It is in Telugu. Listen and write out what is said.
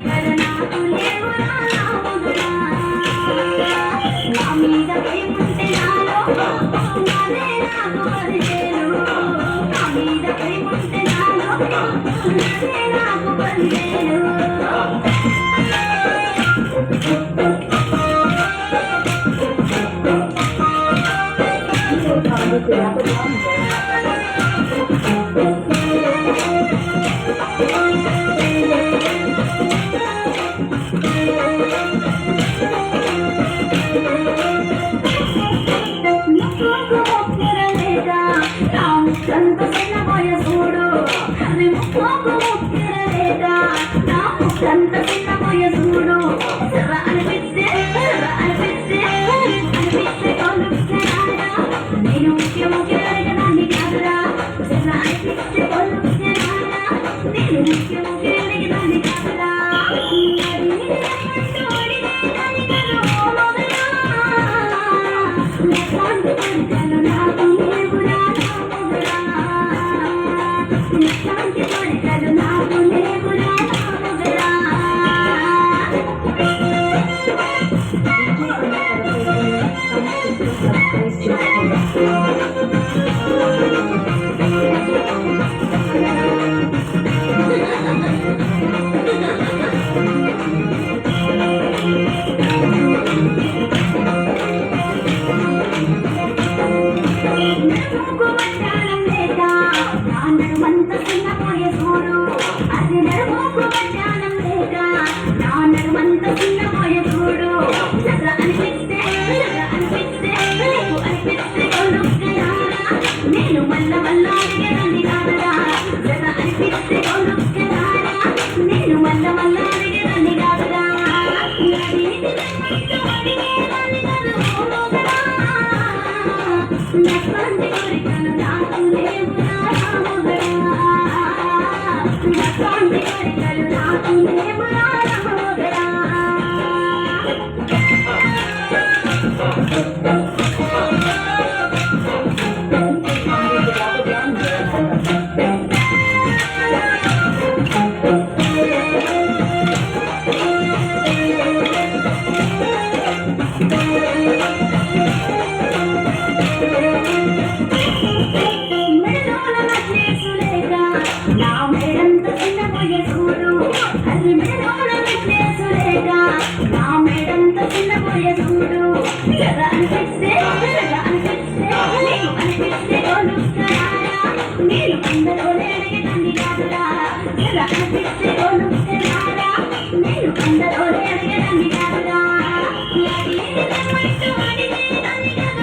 నాకు లేవురా రాముడురా నా మీద ప్రేముంటే నాలో అదే నాకు పరిచేను నా మీద ప్రేముంటే నాలో అదే నాకు పరిచేను సంతోషన వయసుడు అది ముక్కు ముక్కిరలేక నా సంతోషన వయసుడు సర అనిపిస్తే కొలుస్తారా నేను ముఖ్యముఖ్యమని కాదురా సర అనిపిస్తే కొలుస్తారా నేను ముఖ్యముఖ్యమని కాదురా నాకు లేవురా శాంతి పడకలు నాకు లేవురా రాముడురా నడుమంత చిన్నపోయే చూడు అది నడుముకు మధ్యాహ్నం లేక నా నడుమంత చిన్నపోయే చూడు సగ అనిపిస్తే నీకు అనిపిస్తే కొలుక్కరారా నేను మల్ల అడిగేదాన్ని కాదురా సగ అనిపిస్తే కొలుక్కరారా నేను మల్ల అడిగేదాన్ని కాదురా నటువంటి కోరికలు నాకు లేవురా నటువంటి కోరికలు నాకు లేవురా రాముడురా నా మేడంత చిన్నపోయే చూడు అది మేడోడ విశ్లేసులేక నా మేడంత చిన్నపోయే చూడు జర అనిపిస్తే నీకు అనిపిస్తే కొలుస్తారా నేను అందరోనే అడిగేదాన్ని కాదురా జర అనిపిస్తే కొలుస్తారా నేను అందరోనే అడిగేదాన్ని కాదురా అడిగేదాన్ని కాదు